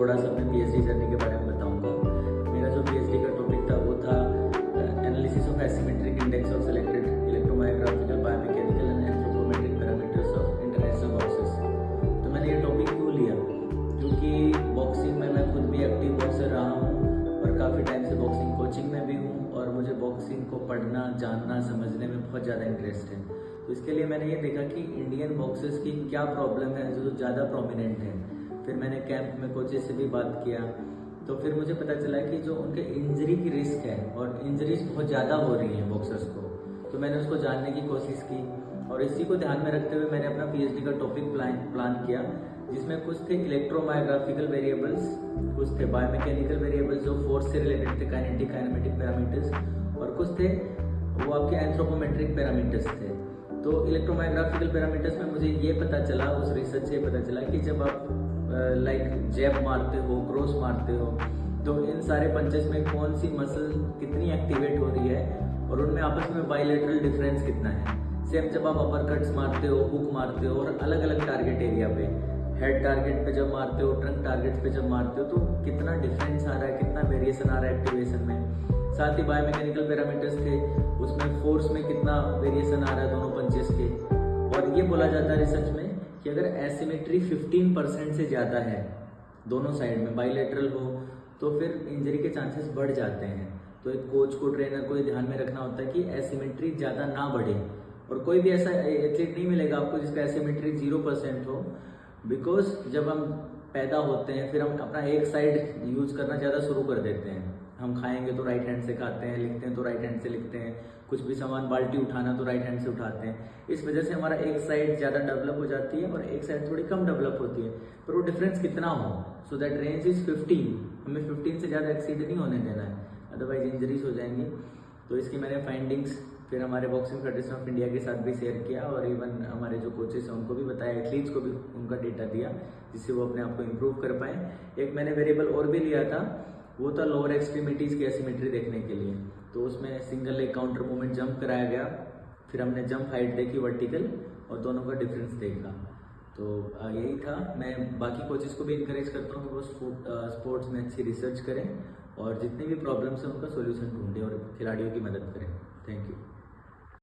थोड़ा सा अपने पीएचडी जर्नी के बारे में बताऊंगा। मेरा जो पीएचडी का टॉपिक था वो था analysis of asymmetric index of selected electromyographical biomechanical and anthropometric parameters of international boxers. तो मैंने ये टॉपिक क्यों लिया, क्योंकि बॉक्सिंग में मैं खुद भी एक्टिव बॉक्सर रहा हूँ और काफ़ी टाइम से बॉक्सिंग कोचिंग में भी हूँ और मुझे बॉक्सिंग को पढ़ना, जानना, समझने में बहुत ज़्यादा इंटरेस्ट है। तो इसके लिए मैंने ये देखा कि इंडियन बॉक्सर्स की क्या प्रॉब्लम है जो ज़्यादा प्रोमिनेंट है। फिर मैंने कैंप में कोचेस से भी बात किया, तो फिर मुझे पता चला कि जो उनके इंजरी की रिस्क है और इंजरीज बहुत ज़्यादा हो रही हैं बॉक्सर्स को, तो मैंने उसको जानने की कोशिश की और इसी को ध्यान में रखते हुए मैंने अपना पीएचडी का टॉपिक प्लान किया, जिसमें कुछ थे इलेक्ट्रोमायोग्राफिकल वेरिएबल्स, कुछ थे बायोमैकेनिकल वेरिएबल्स जो फोर्स से रिलेटेड थे, काइनेटिक काइनेमेटिक पैरामीटर्स, और कुछ थे वो आपके एंथ्रोपोमेट्रिक पैरामीटर्स थे। तो इलेक्ट्रोमायोग्राफिकल पैरामीटर्स में मुझे ये पता चला, उस रिसर्च से पता चला कि जब आप लाइक जैब मारते हो, क्रॉस मारते हो, तो इन सारे पंचेस में कौन सी मसल कितनी एक्टिवेट हो रही है और उनमें आपस में बाइलेटरल डिफरेंस कितना है। सेम जब आप अपर कट्स मारते हो, हुक मारते हो और अलग अलग टारगेट एरिया पे, हेड टारगेट पे जब मारते हो, ट्रंक टारगेट पे जब मारते हो, तो कितना डिफरेंस आ रहा है, कितना वेरिएशन आ रहा है एक्टिवेशन में। साथ ही बायोमैकेनिकल पैरामीटर्स थे, उसमें फोर्स में कितना वेरिएशन आ रहा है दोनों पंचेस के। और ये बोला जाता है रिसर्च में कि अगर एसिमेट्री 15% से ज़्यादा है दोनों साइड में, बाइलेटरल हो, तो फिर इंजरी के चांसेस बढ़ जाते हैं। तो एक कोच को, ट्रेनर को ये ध्यान में रखना होता है कि एसिमेट्री ज़्यादा ना बढ़े। और कोई भी ऐसा एथलीट नहीं मिलेगा आपको जिसका एसिमेट्री 0% हो, बिकॉज जब हम पैदा होते हैं फिर हम अपना एक साइड यूज करना ज़्यादा शुरू कर देते हैं। हम खाएंगे तो राइट हैंड से खाते हैं, लिखते हैं तो राइट हैंड से लिखते हैं, कुछ भी सामान बाल्टी उठाना तो राइट हैंड से उठाते हैं। इस वजह से हमारा एक साइड ज़्यादा डेवलप हो जाती है और एक साइड थोड़ी कम डेवलप होती है। पर वो डिफरेंस कितना हो, सो दैट रेंज इज 15, हमें 15 से ज़्यादा एक्सीड नहीं होने देना है, अदरवाइज इंजरीज हो जाएंगी। तो इसकी मैंने फाइंडिंग्स फिर हमारे बॉक्सिंग फेडरेशन ऑफ इंडिया के साथ भी शेयर किया और इवन हमारे जो कोचेस हैं उनको भी बताया, एथलीट्स को भी उनका डेटा दिया, जिससे वो अपने आप को इम्प्रूव कर पाए। एक मैंने वेरिएबल और भी लिया था, वो था लोअर एक्सट्रीमिटीज़ की एसिमेट्री देखने के लिए। तो उसमें single leg counter movement jump कराया गया, फिर हमने जंप हाइट देखी वर्टिकल और दोनों का डिफरेंस देखा। तो यही था। मैं बाकी कोचेस को भी इंकरेज करता हूँ कि वो स्पोर्ट्स में अच्छी रिसर्च करें और जितनी भी प्रॉब्लम्स हैं उनका सोल्यूशन ढूंढें और खिलाड़ियों की मदद करें। Thank you.